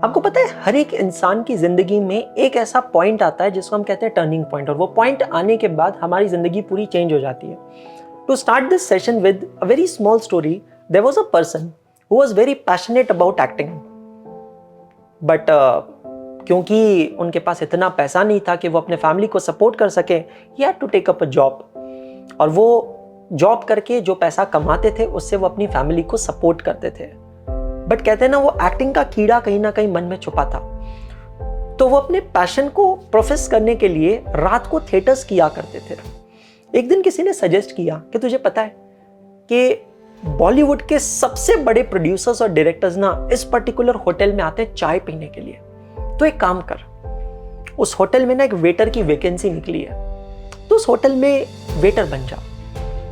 आपको पता है हर एक इंसान की जिंदगी में एक ऐसा पॉइंट आता है जिसको हम कहते हैं टर्निंग पॉइंट, और वो पॉइंट आने के बाद हमारी जिंदगी पूरी चेंज हो जाती है। To start this session with a very small story, there was a person who was very passionate about acting, but क्योंकि उनके पास इतना पैसा नहीं था कि वो अपने फैमिली को सपोर्ट कर सके, he had to take up a job, और वो जॉब करके जो पैसा कमाते थे उससे वो अपनी फैमिली को सपोर्ट करते थे। बट कहते हैं ना, वो एक्टिंग का कीड़ा कहीं ना कहीं मन में छुपा था, तो वो अपने पैशन को प्रोफेस करने के लिए रात को थिएटर्स किया करते थे। एक दिन किसी ने सजेस्ट किया कि तुझे पता है कि बॉलीवुड के सबसे बड़े प्रोड्यूसर्स और डायरेक्टर्स ना इस पर्टिकुलर होटल में आते हैं चाय पीने के लिए, तो एक काम कर, उस होटल में ना एक वेटर की वैकेंसी निकली है, तो उस होटल में वेटर बन जा,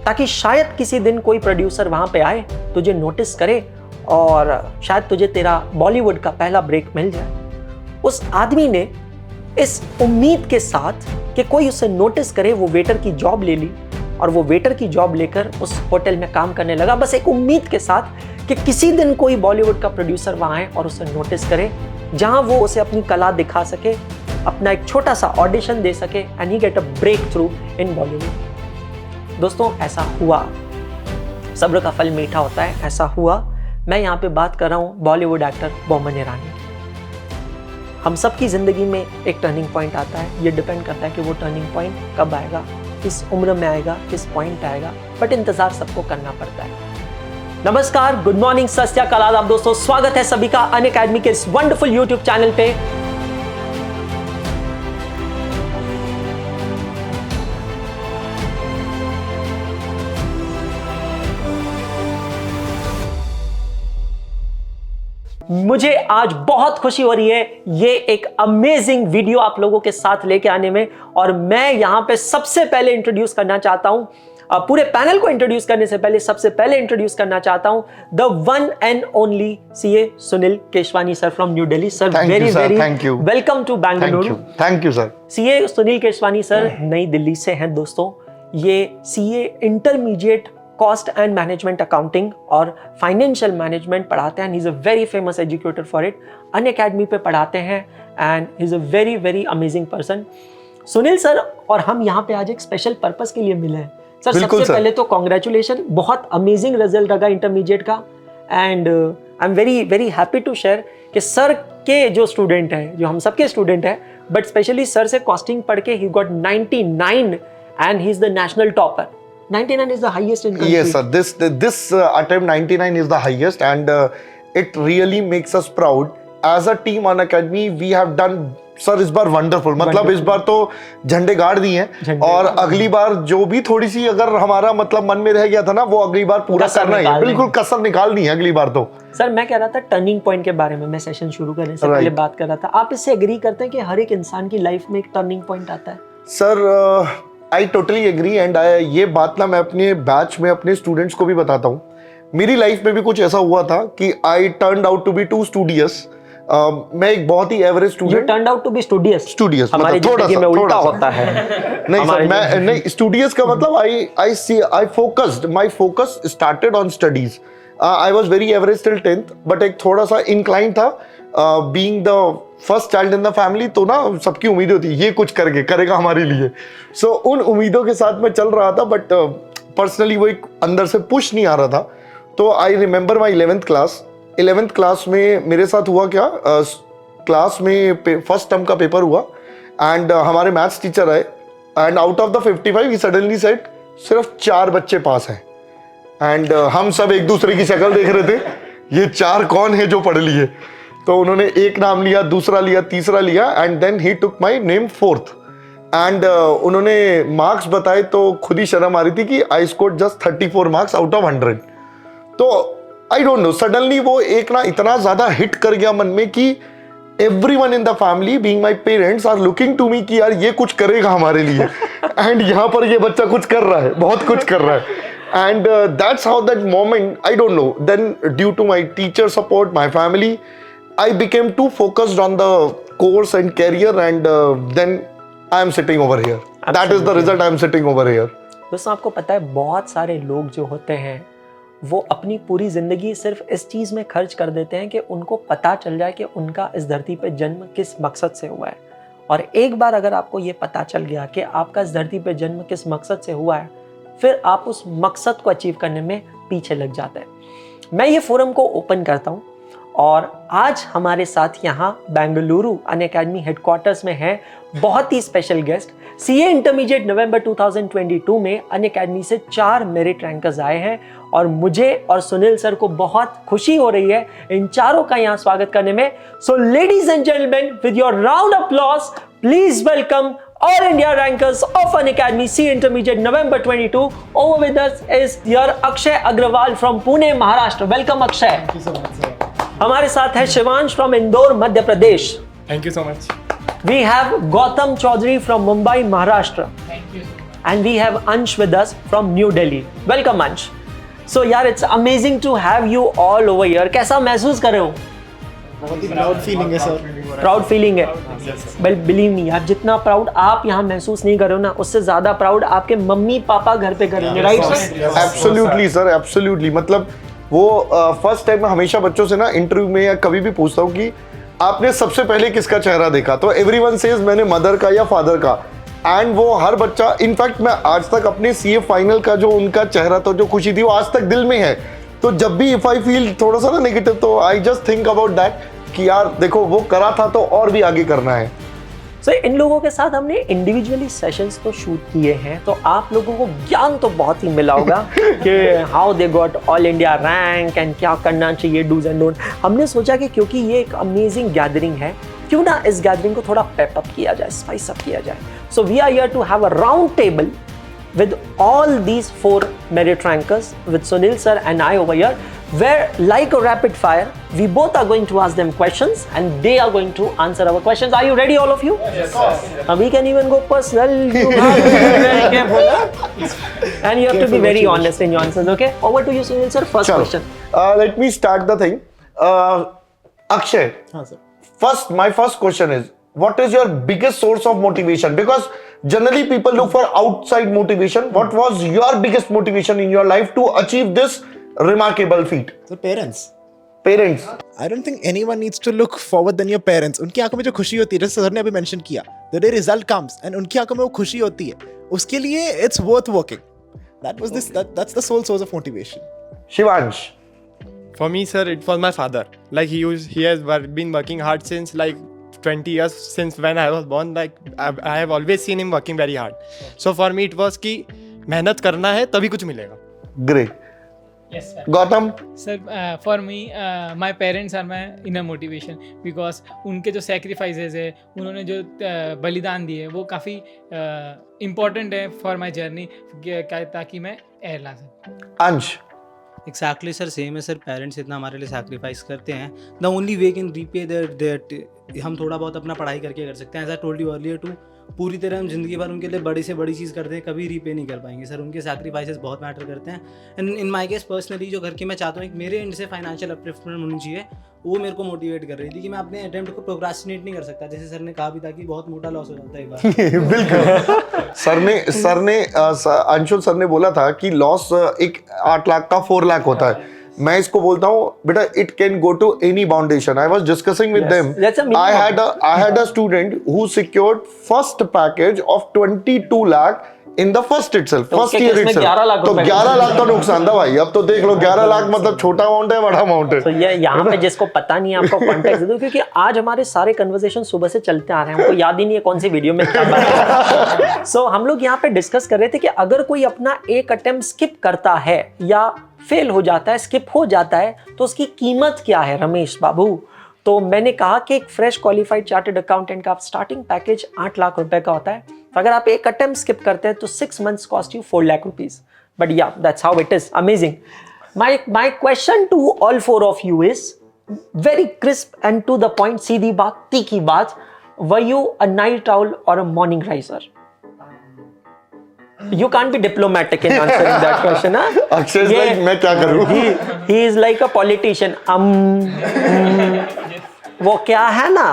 ताकि शायद किसी दिन कोई प्रोड्यूसर वहां पे आए, तुझे नोटिस करे और शायद तुझे तेरा बॉलीवुड का पहला ब्रेक मिल जाए। उस आदमी ने इस उम्मीद के साथ कि कोई उसे नोटिस करे वो वेटर की जॉब ले ली, और वो वेटर की जॉब लेकर उस होटल में काम करने लगा, बस एक उम्मीद के साथ कि किसी दिन कोई बॉलीवुड का प्रोड्यूसर वहां आए और उसे नोटिस करे, जहां वो उसे अपनी कला दिखा सके, अपना एक छोटा सा ऑडिशन दे सके, and he get a breakthrough in Bollywood. दोस्तों, ऐसा हुआ। सब्र का फल मीठा होता है, ऐसा हुआ। मैं यहाँ पे बात कर रहा हूँ बॉलीवुड एक्टर बोमन ईरानी की। हम सबकी ज़िंदगी में एक टर्निंग पॉइंट आता है, ये डिपेंड करता है कि वो टर्निंग पॉइंट कब आएगा, किस उम्र में आएगा, किस पॉइंट आएगा, बट इंतज़ार सबको करना पड़ता है। नमस्कार, गुड मॉर्निंग, सत श्री अकाल आदाब दोस्तों, स्वागत है सभी का अनअकैडमी के इस वंडरफुल यूट्यूब चैनल पे। मुझे आज बहुत खुशी हो रही है ये एक अमेजिंग वीडियो आप लोगों के साथ लेके आने में, और मैं यहां पे सबसे पहले इंट्रोड्यूस करना चाहता हूं, पूरे पैनल को इंट्रोड्यूस करने से पहले सबसे पहले इंट्रोड्यूस करना चाहता हूं the one and only CA Sunil Keshwani sir from New Delhi. Sir, very very welcome to Bengaluru. Thank you sir. CA Sunil Keshwani sir Nai Delhi से हैं दोस्तों। ये CA intermediate cost and management accounting और फाइनेंशियल मैनेजमेंट पढ़ाते हैं। He is a very famous educator for it, Unacademy पे पढ़ाते हैं, and he is a very very amazing person. Sunil sir और हम यहाँ पे आज एक स्पेशल पर्पस के लिए मिले हैं। सर, सबसे पहले तो कॉन्ग्रेचुलेशन, बहुत अमेजिंग रिजल्ट लगा इंटरमीडिएट का, and I am very very happy to share कि सर के जो स्टूडेंट हैं, जो हम सबके स्टूडेंट हैं, बट स्पेशली सर से कॉस्टिंग पढ़ के he got 99 and he is the national topper. 99 is the highest in country. Yes, sir. This attempt 99 is the highest, and it really makes us proud. As a team on Academy, we have done, sir, इस बार wonderful. मतलब इस बार तो झंडे गाड़ दिए हैं, और अगली बार जो भी थोड़ी सी अगर हमारा मतलब मन में रह गया था ना, वो अगली बार पूरा करना है, बिल्कुल कसर निकालनी है अगली बार तो। सर, मैं कह रहा था टर्निंग पॉइंट के बारे में, मैं सेशन शुरू करने से पहले बात कर रहा था, आप इससे एग्री करते हैं कि हर एक इंसान की लाइफ में एक टर्निंग पॉइंट आता है? Sir, I totally agree, and ये बात ना मैं अपने बैच में अपने स्टूडेंट्स को भी बताता हूँ। मेरी लाइफ में भी कुछ ऐसा हुआ था कि I turned out to be too studious. मैं एक बहुत ही average student. You turned out to be studious? Studious हमारी जिंदगी में उल्टा होता है। नहीं सर, मैं नहीं, स्टूडियस का मतलब I focused, my focus started on studies. I was very average till 10th, but एक थोड़ा सा इंक्लाइन था, being the first child in the family, तो ना सबकी उम्मीदें होती ये कुछ करेगा हमारे लिए। सो उन उम्मीदों के साथ मैं चल रहा था, बट पर्सनली वो एक अंदर से पुश नहीं आ रहा था। तो I remember my 11th class में मेरे साथ हुआ क्या, क्लास में फर्स्ट टर्म का पेपर हुआ, एंड हमारे मैथ्स टीचर आए, and out of the 55 he suddenly said सिर्फ 4 बच्चे पास हैं, एंड हम सब एक दूसरे की शक्ल देख रहे थे, ये 4 कौन है जो पढ़ लिए। तो उन्होंने एक नाम लिया, दूसरा लिया, तीसरा लिया, and then he took my name 4th, and उन्होंने मार्क्स बताए तो खुद ही शर्म आ रही थी कि I scored just 34 marks out of 100। तो आई डोंट नो, सडनली वो एक ना इतना ज्यादा हिट कर गया मन में कि everyone in the family being my parents are looking to me कि यार ये कुछ करेगा हमारे लिए, एंड यहाँ पर ये बच्चा कुछ कर रहा है, बहुत कुछ कर रहा है। And that's how that moment, I don't know, then due to my teacher support, my family, I became too focused on the course and career, and then I am sitting over here. Absolutely. That is the result, I am sitting over here. दोस्तों, आपको पता है बहुत सारे लोग जो होते हैं वो अपनी पूरी ज़िंदगी सिर्फ इस चीज़ में खर्च कर देते हैं कि उनको पता चल जाए कि उनका इस धरती पे जन्म किस मकसद से हुआ है। और एक बार अगर आपको ये पता चल गया कि आपका इस धरती पे जन्म किस मकसद से हुआ है, फिर आप उस मकसद को अचीव करने में पीछे लग जाते हैं। मैं ये फोरम को ओपन करता हूँ और आज हमारे साथ यहाँ बेंगलुरु अनअकैडमी हेडक्वार्टर्स में है बहुत ही स्पेशल गेस्ट। सीए इंटरमीडिएट नवंबर 2022 में अनअकैडमी से 4 मेरिट रैंकर्स आए हैं और मुझे और सुनील सर को बहुत खुशी हो रही है इन चारों का यहाँ स्वागत करने में। So ladies and gentleman, with your round applause, please welcome All India rankers of Unacademy C Intermediate November 22. Over with us is your Akshay Agrawal from Pune, Maharashtra. Welcome Akshay. Thank you so much, sir. हमारे साथ है Shivansh from Indore, Madhya Pradesh. Thank you so much. We have Gautam Chaudhary from Mumbai, Maharashtra. Thank you so much. And we have Ansh with us from New Delhi. Welcome Ansh. So यार, it's amazing to have you all over here. कैसा महसूस कर रहे हो? बहुत ही proud feeling है sir. Proud feeling है. Well believe me, आप जितना प्राउड आप यहाँ महसूस नहीं कर रहे हो ना, उससे ज्यादा प्राउड आपके मम्मी पापा घर पे करेंगे, right sir? Absolutely sir, absolutely. मतलब वो फर्स्ट टाइम मैं हमेशा बच्चों से ना इंटरव्यू में या कभी भी पूछता हूँ कि आपने सबसे पहले किसका चेहरा देखा, तो एवरीवन सेज मैंने मदर का या फादर का. एंड वो हर बच्चा, इनफैक्ट मैं आज तक अपने सीए फाइनल का जो उनका चेहरा था, जो खुशी थी, वो आज तक दिल में है. तो जब भी इफ आई फील थोड़ा सा ना नेगेटिव, तो I just think about that कि यार देखो वो करा था तो और भी आगे करना है. सो इन लोगों के साथ हमने इंडिविजुअली सेशंस तो शूट किए हैं, तो आप लोगों को ज्ञान तो बहुत ही मिला होगा कि how they got all India rank and क्या करना चाहिए, डूज एंड डोंट. हमने सोचा कि क्योंकि ये एक अमेजिंग गैदरिंग है, क्यों ना इस गैदरिंग को थोड़ा पेप अप किया जाए, स्पाइस अप किया जाए. So we are here to have a round table with all these 4 merit rankers, with Sunil sir and I over here, where like a rapid fire, we both are going to ask them questions and they are going to answer our questions. Are you ready, all of you? Yes, sir. We can even go personal. You have to be very careful, huh? And you have to be very honest in your answers, okay? Over to you, Sunil sir. First question. Let me start the thing. Akshay, हाँ sir. my first question is, what is your biggest source of motivation? Because generally people look for outside motivation. What was your biggest motivation in your life to achieve this remarkable feat? So parents. Parents. I don't think anyone needs to look forward than your parents. उनकी आंखों में जो खुशी होती है, जैसे sir ने अभी मेंशन किया, the day result comes and उनकी आंखों में वो खुशी होती है, उसके लिए it's worth working. That's the sole source of motivation. Shivansh. For me, sir, it was my father. Like he has been working hard since like 20 years, since when I was born. Like I have always seen him working very hard. So for me, it was कि मेहनत करना है तभी कुछ मिलेगा. Great. Yes, sir. Gautam. Sir, for me, my parents are my inner motivation because उनके जो sacrifices है, उन्होंने जो बलिदान दिए, वो काफ़ी important है for my journey, ताकि मैं एयर ला सकूं. Ansh. एग्जैक्टली सर, सेम है सर. पेरेंट्स इतना हमारे लिए सैक्रिफाइस करते हैं. The only way can repay that हम थोड़ा बहुत अपना पढ़ाई करके कर सकते हैं. As I told you earlier too, पूरी तरह हम जिंदगी भर उनके लिए बड़ी से बड़ी चीज़ करते हैं, कभी रीपे नहीं कर पाएंगे सर. उनके सैक्रिफाइसेस बहुत मैटर करते हैं. And in my case personally जो घर की मैं चाहता हूँ, एक मेरे एंड से फाइनेंशियल अपलिफ्टमेंट होनी चाहिए, वो मेरे को मोटिवेट कर रही थी कि मैं अपने अटेम्प्ट को प्रोक्रास्टिनेट नहीं कर सकता. जैसे सर ने कहा भी था कि बहुत मोटा लॉस हो जाता है एक बार. बिल्कुल. सर ने अंशुल सर ने बोला था कि लॉस एक 8 लाख का 4 लाख होता है. मैं इसको बोलता हूँ बेटा, it can go to any foundation. I was discussing with them. I had a student who secured first package of 22 lakh in the first itself, first year itself. तो 11 लाख का नुकसान था भाई. अब तो देख लो 11 लाख मतलब छोटा अमाउंट है, बड़ा अमाउंट है. तो ये यहाँ पे जिसको पता नहीं है, आपको कॉन्टेक्स्ट दे दूं, क्योंकि आज हमारे सारे कन्वर्सेशन सुबह से चलते आ रहे हैं, हमको याद ही नहीं है कौन सी वीडियो में क्या बात है. सो हम लोग यहाँ पे डिस्कस कर रहे थे कि अगर कोई अपना एक अटेम्प्ट स्किप करता है या फेल हो जाता है, स्किप हो जाता है, तो उसकी कीमत क्या है रमेश बाबू. तो मैंने कहा कि एक फ्रेश क्वालिफाइड चार्टर्ड अकाउंटेंट का स्टार्टिंग पैकेज 8 लाख रुपए का होता है. तो अगर आप एक अटेम्प्ट स्किप करते हैं तो 6 months cost you 4 lakh rupees. But yeah that's how it is. Amazing. My question to all 4 of you is very crisp and to the point. सीधी बात, तीखी बात. Were you a night owl or a morning riser? You can't be diplomatic in answering that question, huh? Akshay like, मैं क्या करूँ? He is like a politician. वो क्या है ना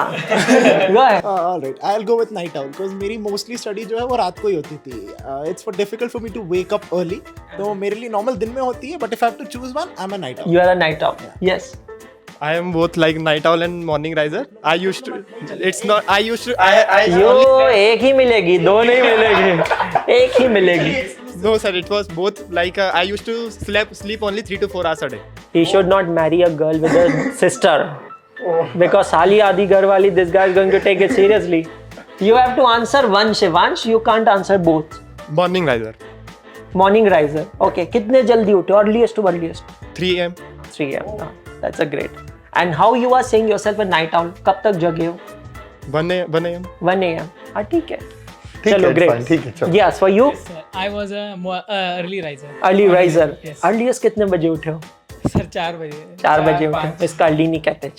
Go ahead. All right, I'll go with night owl because मेरी mostly study जो है वो रात को ही होती थी. It's for difficult for me to wake up early. तो मेरे लिए normal दिन में होती है, but if I have to choose one, I'm a night owl. You are a night owl. Yes. I am both like night owl and morning riser. I used to. It's not. I used to. I यो एक ही मिलेगी, दो नहीं मिलेगी, एक ही मिलेगी. No, sir. It was both. Like I used to sleep only 3 to 4 hours a day. He should not marry a girl with a sister. Because साली आधी घर वाली, this guy is going to take it seriously. You have to answer one, Shivansh. You can't answer both. Morning riser. Morning riser. Okay. कितने जल्दी उठे? Earliest to earliest. 3 a.m. 3 a.m. हाँ, that's a great. And how you are saying yourself a night owl? कब तक जगे हो? 1 a.m. 1 a.m. हाँ ठीक है. ठीक चलो है, great. fine, ठीक है, चलो. Yes, for you? Sir, I was a early riser. Early riser. Yes. Earliest कितने बजे उठे हो? सर 4 बजे. 4 बजे उठे. 5. इसका अर्ली नहीं कहते.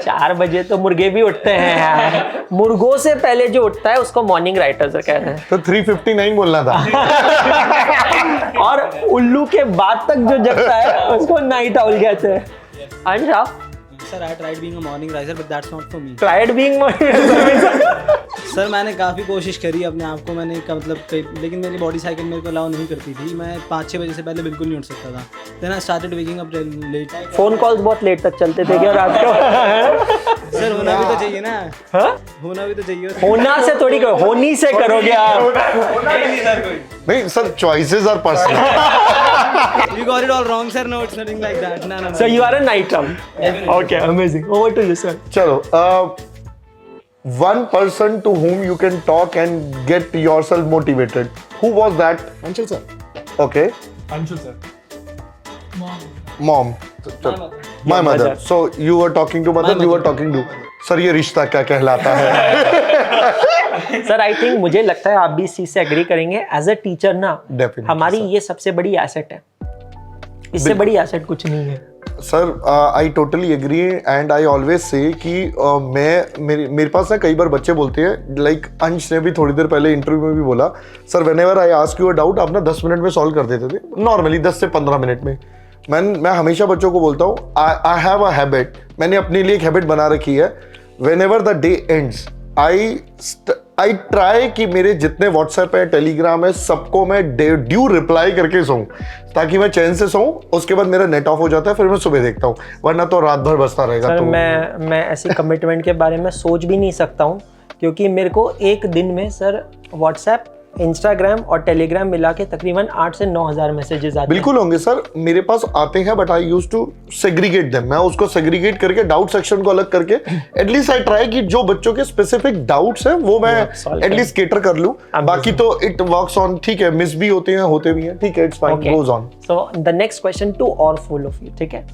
4 बजे तो मुर्गे भी उठते हैं यार. मुर्गों से पहले जो उठता है उसको मॉर्निंग राइटर्स कहते हैं. तो 3:59 बोलना था. और उल्लू के बाद तक जो जगता है उसको नाइट आउल कहते हैं. Ansha sir I tried being a morning riser but that's not for me. Tried being sir मैंने काफ़ी कोशिश करी अपने आप को, मैंने का मतलब लेकिन मेरी बॉडी साइकिल मेरे को अलाउ नहीं करती थी. मैं 5-6 बजे से पहले बिल्कुल नहीं उठ सकता था. Then I started waking up late. Phone calls बहुत लेट तक चलते थे क्या रात को? सर होना भी तो चाहिए ना. हाँ? होना भी तो चाहिए. होना से थोड़ी करो, होनी से करोगे आप. नहीं sir, choices are personal. You got it all wrong sir. No, it's nothing like that. No. So you are a night owl. Okay, amazing. Over to you, sir. चलो, one person to whom you can talk and get yourself motivated. Who was that? Anshul sir. Okay, Anshu sir. mom. My mother. So you were talking to mother. You were talking to. Sir ये रिश्ता क्या कहलाता है? Sir I think मुझे लगता है आप भी इस चीज से एग्री करेंगे. एज अ टीचर ना Definitely, हमारी sir. ये सबसे बड़ी एसेट है. इससे बड़ी एसेट कुछ नहीं है. Sir I totally agree and I always say कि मेरे पास ना कई बार बच्चे बोलते हैं, लाइक अंश ने भी थोड़ी देर पहले इंटरव्यू में भी बोला, sir whenever I ask you a doubt आप ना 10 मिनट में सॉल्व कर देते थे नॉर्मली, 10 से 15 मिनट में. मैं हमेशा बच्चों को बोलता हूँ आई हैव अ हैबिट. मैंने अपने लिए एक हैबिट बना रखी है. Whenever the day ends I try कि मेरे जितने व्हाट्सएप है, टेलीग्राम है, सबको मैं ड्यू रिप्लाई करके सोऊं ताकि मैं चैन से सोऊं. उसके बाद मेरा नेट ऑफ हो जाता है, फिर मैं सुबह देखता हूँ, वरना तो रात भर बजता रहेगा. सर तो मैं ऐसी कमिटमेंट के बारे में सोच भी नहीं सकता हूँ, क्योंकि मेरे को एक दिन में सर व्हाट्सएप, इंस्टाग्राम और टेलीग्राम मिला के तकरीबन 8 से 9 हज़ार मैसेजेस आते हैं. बिल्कुल होंगे सर, मेरे पास आते हैं, but I use to segregate them. मैं उसको सेग्रीगेट करके डाउट सेक्शन को अलग करके एटलीस्ट आई ट्राई कि जो बच्चों के स्पेसिफिक डाउट्स हैं वो मैं एटलीस्ट केटर कर लूं. बाकी तो इट वर्क्स ऑन. ठीक है, मिस भी होते हैं, होते भी हैं, ठीक है, it's fine, goes on. So the next question to और फुल ऑफ यू. ठीक है,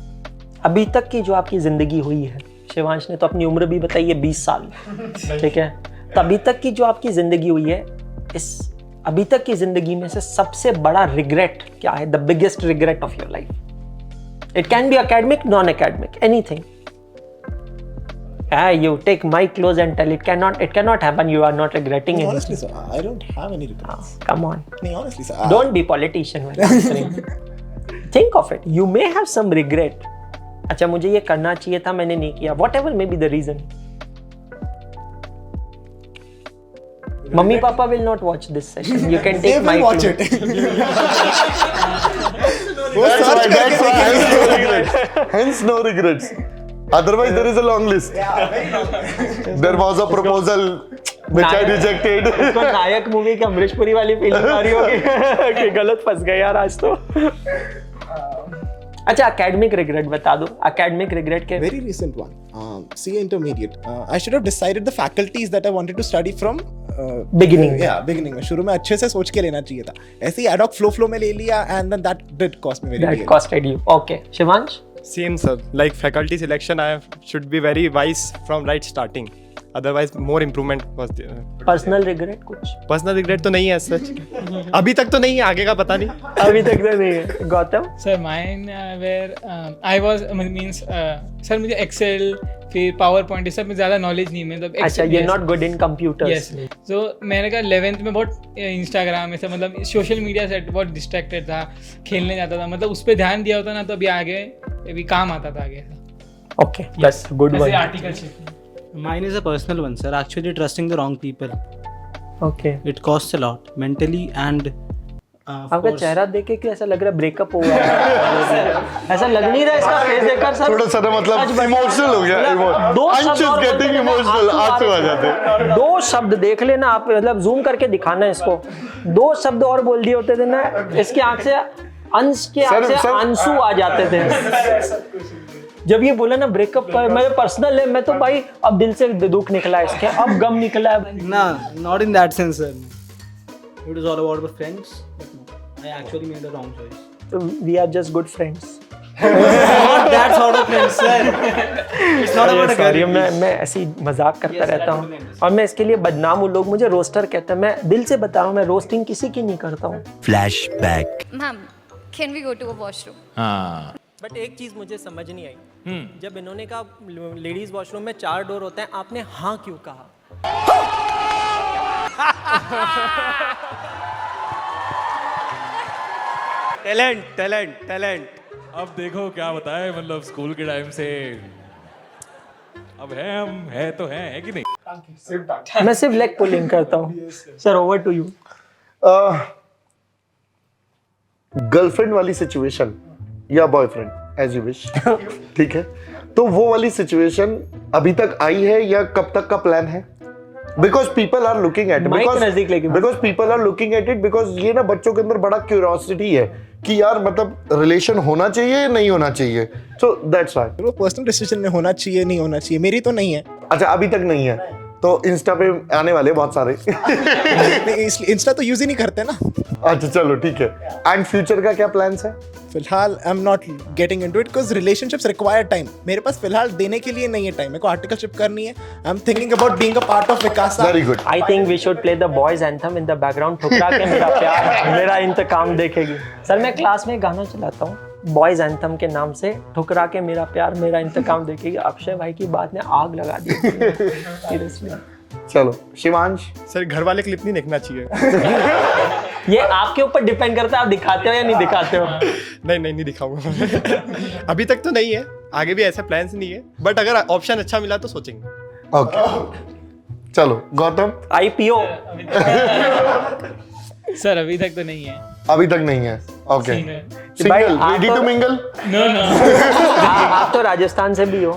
अभी तक की जो आपकी जिंदगी हुई है, शिवांश ने तो अपनी उम्र भी बताई है 20 साल. ठीक है, तो अभी तक की जो आपकी जिंदगी हुई है, इस अभी तक की जिंदगी में से सबसे बड़ा रिग्रेट क्या है? The biggest regret of your life. It can be academic, non academic, anything. You take my clothes and tell it cannot happen. You are not regretting anything. Honestly sir, I don't have any regrets. Come on, No, honestly sir. don't be politician when answering. Think of it. You may have some regret. अच्छा मुझे ये करना चाहिए था, मैंने नहीं किया. Whatever may be the reason. Mummy Papa will not watch this session. You can They take my will watch clothes. it. वो search करके देखेंगे. Hence no regrets. Otherwise there is a long list. There was a proposal which I rejected. उसको नायक movie की अमरीश पुरी वाली feeling आ रही होगी कि गलत फंस गए यार आज तो. अच्छा एकेडमिक रिग्रेट बता दो. एकेडमिक रिग्रेट के Very recent one. CA intermediate. I should have decided the faculties that I wanted to study from. Beginning. Yeah, beginning में शुरू में अच्छे से सोच के लेना चाहिए था. ऐसे ही ad hoc flow में ले लिया and then that did cost me very that dearly. costed you. Okay, Shivansh. Same sir. Like faculty selection, should be very wise from right starting. Otherwise, more improvement was there. Personal regret कुछ? Personal regret तो नहीं है सच. अभी तक तो नहीं है, आगे का पता नहीं. अभी तक तो नहीं है. Gautam. Sir mine where I was means sir मुझे एक्सेल फिर पावर पॉइंट ये सब में ज़्यादा नॉलेज नहीं है. मतलब अच्छा, you're not good in computers. Yes. तो मैंने कहा 11th में बहुत इंस्टाग्राम ऐसा मतलब सोशल मीडिया से बहुत डिस्ट्रैक्टेड था, खेलने जाता था. मतलब उस पर ध्यान दिया होता ना तो अभी आगे अभी काम आता था आगे. Okay, that's a good जैसे one. Articleship Mine is a personal one, sir. Actually, trusting the wrong people. Okay. It costs a lot mentally and. Of आपका course- चेहरा देख के क्यों ऐसा लग रहा है ब्रेकअप हुआ है? ऐसा लग नहीं रहा इसका फेस देखकर सर। थोड़ा सा ना मतलब इमोशनल हो गया। मतलब दो अंश शब्द इज और गेटिंग बोलते हैं ना, इमोशनल, आंसू आ जाते हैं। दो शब्द देख लेना आप, मतलब जूम करके दिखाना है इसको। दो शब्द और बोल दिए होते थे ना, इसकी आंख से अंश के आंख से सर- आंसू आ जाते थे। जब ये बोला ना ब्रेकअप मेरे पर्सनल है, मैं तो भाई अब दिल से दुख निकला है इसके, अब गम निकला है। Nah, not in that sense, sir. It was all about the friends. But no, I actually made the wrong choice. We are just good friends. Not that sort of friends, sir. It's not about a sorry, girl. मैं ऐसी मजाक करता रहता हूँ और मैं इसके लिए बदनाम हूँ। लोग मुझे रोस्टर कहते हैं, मैं दिल से बता रहा हूँ, मैं रोस्टिंग किसी की नहीं करता हूँ। Flashback. Ma'am, can we go to a washroom? But एक चीज मुझे समझ नहीं आई, जब इन्होंने कहा लेडीज वॉशरूम में 4 डोर होते हैं, आपने हाँ क्यों कहा? टैलेंट। अब देखो क्या बताए, मतलब स्कूल के टाइम से अब है तो है कि नहीं? मैं सिर्फ लेग पुलिंग करता हूँ। Sir over to you. Girlfriend वाली सिचुएशन या बॉयफ्रेंड एज यू विश, ठीक है, तो वो वाली सिचुएशन अभी तक आई है या कब तक का प्लान है? Because people are looking at Mic नजदीक लेके because people are looking at it, because ये ना बच्चों के अंदर बड़ा क्यूरियोसिटी है कि यार मतलब रिलेशन होना चाहिए या नहीं होना चाहिए, सो दैट्स व्हाई। वो पर्सनल डिसीजन में होना चाहिए नहीं होना चाहिए, मेरी तो नहीं है। अच्छा, अभी तक नहीं है, तो इंस्टा पे आने वाले बहुत सारे। इसलिए इंस्टा तो यूज ही नहीं करते ना। अच्छा चलो ठीक है। एंड फ्यूचर का क्या प्लान्स है? फिलहाल I am not getting into it because relationships require time. मेरे पास फिलहाल देने के लिए नहीं है टाइम। मेरे को आर्टिकलशिप करनी है। I am thinking about being a part of Vikas. Very good. I think we should play the boys anthem in the background. ठुकरा के मेरा प्यार मेरा इंतकाम देखेगी। सर मैं क्लास में गाना चलाता हूँ बॉयज एंथम के नाम से, ठुकरा के मेरा प्यार मेरा इंतकाम देखेगी। अक्षय भाई की बात ने आग लगा दी सीरियसली। चलो शिवांश। सर घर वाले क्लिप नहीं देखना चाहिए। ये आपके ऊपर डिपेंड करता है, आप दिखाते हो या नहीं दिखाते हो। नहीं दिखाऊंगा। अभी तक तो नहीं है, आगे भी ऐसे प्लान्स नहीं है, बट अगर ऑप्शन अच्छा मिला तो सोचेंगे। ओके चलो गौतम। IPO सर अभी तक तो नहीं है। अभी तक नहीं है। ओके भाई, सिंगल, आप रेडी तो- टू मिंगल। नो आप तो राजस्थान से भी हो,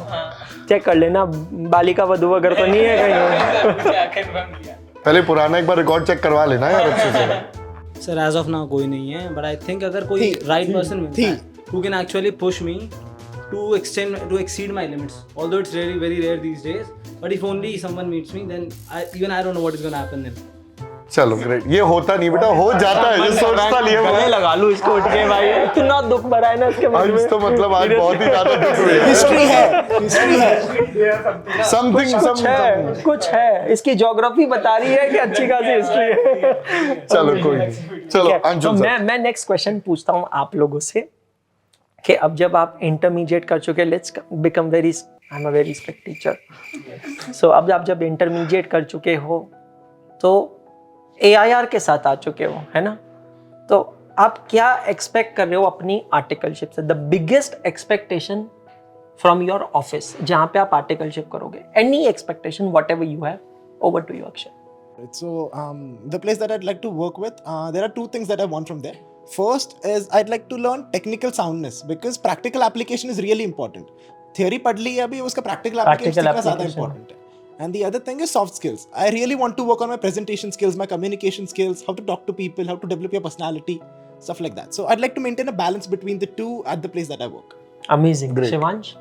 चेक कर लेना बालिका वधू अगर तो नहीं है कहीं। पहले पुराना एक बार रिकॉर्ड चेक करवा लेना यार अच्छे से। Sir, as of now कोई नहीं है, but I think अगर कोई right person मिलता है who can actually push me to exceed my limits, although it's really very rare these days, but if only someone meets me, then I don't know what is gonna happen then. चलो great. ये होता नहीं बेटा, हो जाता है, जो सोचता नहीं है गले वो। लगा लूं इसको उठ के भाई, इतना दुख भरा है ना इसके मन आज में। तो मतलब आज बहुत ही ज्यादा दुख हुई है। हिस्ट्री है। समथिंग कुछ है इसकी ज्योग्राफी बता रही है कि अच्छी खासी हिस्ट्री है। चलो कोई नहीं। चलो ठीक है, तो अंशुल सर। मैं नेक्स्ट क्वेश्चन पूछता हूँ आप लोगों से कि अब जब आप इंटरमीडिएट कर चुके, let's become very, I am a very strict teacher. So अब आप जब इंटरमीडिएट कर चुके हो तो AIR के साथ आ चुके हो, है ना, तो आप क्या एक्सपेक्ट कर रहे हो अपनी आर्टिकलशिप से? The biggest expectation from your office जहाँ पे आप आर्टिकलशिप करोगे, any expectation whatever you have, over to you Akshay. So the place that I'd like to work with, there are two things that I want from there. First is I'd like to learn technical soundness because practical application is really important. Theory पढ़ ली है अभी, उसका practical application सीखना ज़्यादा important है. And the other thing is soft skills. I really want to work on my presentation skills, my communication skills, how to talk to people, how to develop your personality, stuff like that. So I'd like to maintain a balance between the two at the place that I work. Amazing. Shivansh?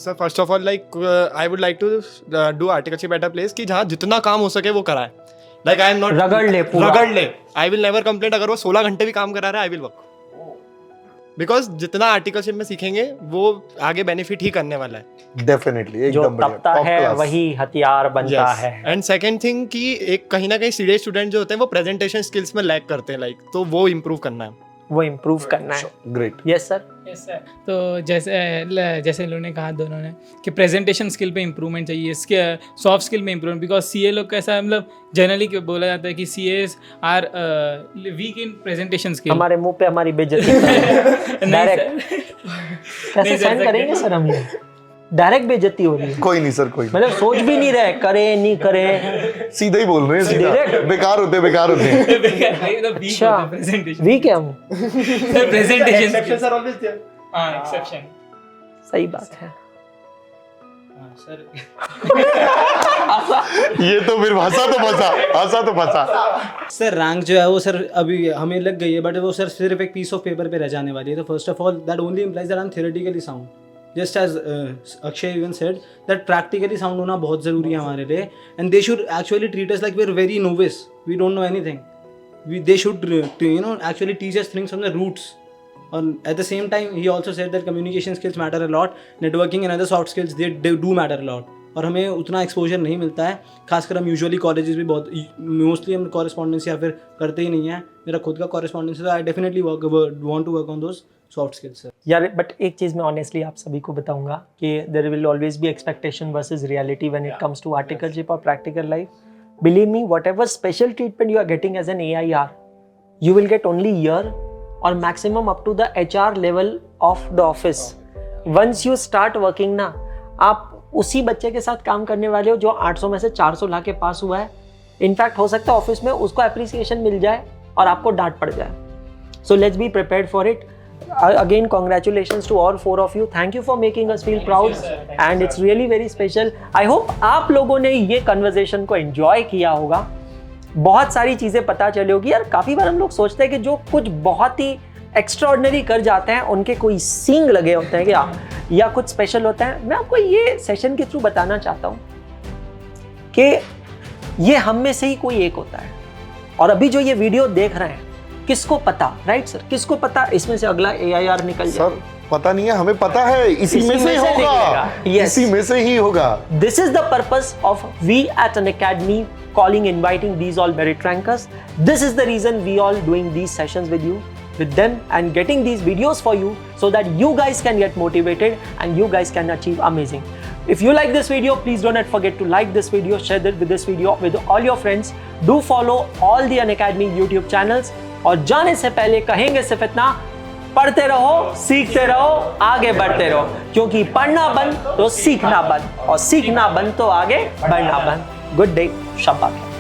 Sir first of all I would like to do articleship at a place कि जहाँ जितना काम हो सके वो कराए। Like I am not रगड़ ले पूरा। रगड़ ले। आई विल नेवर कंप्लेंट अगर वो 16 घंटे भी काम करा रहा है, आई विल वर्क, बिकॉज जितना आर्टिकलशिप में सीखेंगे वो आगे बेनिफिट ही करने वाला है। डेफिनेटली जो एकदम बढ़िया, तपता top है class। वही हथियार बनता है। एंड सेकेंड थिंग कि एक कहीं ना कहीं सीरियस स्टूडेंट जो होते हैं वो प्रेजेंटेशन स्किल्स में लैग करते हैं, लाइक तो वो इम्प्रूव करना है, वो इम्प्रूव करना है। Great. Yes sir. Yes sir. तो जैसे लोगों ने कहा दोनों ने कि प्रेजेंटेशन स्किल पे इम्प्रूवमेंट चाहिए, इसके सॉफ्ट स्किल में इम्प्रूवमेंट, बिकॉज सीए लोग का ऐसा मतलब जनरली बोला जाता है कि CS are weak in presentation skill. हमारे मुंह पे हमारी बेइज्जती डायरेक्ट कैसे सहन करेंगे सर हम ये? डायरेक्ट बेइज्जती हो रही है, कोई नहीं सर, कोई नहीं। मतलब सोच भी नहीं रहे करे नहीं करे, सीधा ही बोल रहे हैं, सीधा। Direct? बेकार होते अच्छा वीक है हम, सही बात है। सर ये तो फिर हंसा तो फंसा। सर रैंक जो है वो सर अभी हमें लग गई है, बट वो सर सिर्फ एक पीस ऑफ पेपर पे रह जाने वाली है। तो first of all that only implies that I am theoretically sound, just as Akshay even said that practically sound होना बहुत ज़रूरी है हमारे लिए। And they should actually treat us like we are very novice, we don't know anything, they should actually teach us things from the roots. And at the same time he also said that communication skills matter a lot, networking and other soft skills they do matter a lot. और हमें उतना exposure नहीं मिलता है, खासकर हम usually colleges भी बहुत मोस्टली हम कॉरेस्पॉन्डेंस या फिर करते ही नहीं है। मेरा खुद का कॉरेस्पॉन्डेंस है, I definitely want to work on those soft skills. यार बट एक चीज़ मैं ऑनेस्टली आप सभी को बताऊंगा कि there will always be expectation versus reality when it comes to articleship और practical life. Believe me, whatever special treatment you are getting as an AIR, you will get only here or maximum up to the HR level of the office. Once you start working ना, आप उसी बच्चे के साथ काम करने वाले हो जो 800 में से 400 ला के पास हुआ है। इनफैक्ट हो सकता है ऑफिस में उसको अप्रिसिएशन मिल जाए और आपको डांट पड़ जाए। So let's be prepared for it. Again, congratulations to all four of you. Thank you for making us feel proud, and it's really very special. I hope आप लोगों ने ये conversation को enjoy किया होगा, बहुत सारी चीज़ें पता चली होगी। यार काफ़ी बार हम लोग सोचते हैं कि जो कुछ बहुत ही एक्स्ट्राऑर्डिनरी कर जाते हैं उनके कोई सींग लगे होते हैं क्या, या कुछ स्पेशल होता है। मैं आपको ये सेशन के थ्रू बताना चाहता हूँ कि ये हम में से ही कोई एक होता है। और अभी जो ये वीडियो देख रहे हैं, किसको पता, राइट सर, किसको पता इसमें से अगला AIR निकल जाए? सर पता नहीं है, हमें पता है इसी में से होगा, इसी में से ही होगा। This is the purpose of we at an academy calling, inviting these all merit rankers. This is the reason we all doing these sessions with them and getting these videos for you so that you guys can get motivated and you guys can achieve amazing. If you like this video, please do not forget to like this video, share this video with all your friends. Do follow all the Unacademy YouTube channels. और जाने से पहले कहेंगे सिर्फ इतना, पढ़ते रहो, सीखते रहो, आगे बढ़ते रहो, क्योंकि पढ़ना बंद तो सीखना बंद, और सीखना बंद तो आगे बढ़ना बंद। गुड डे, शब्बा खैर।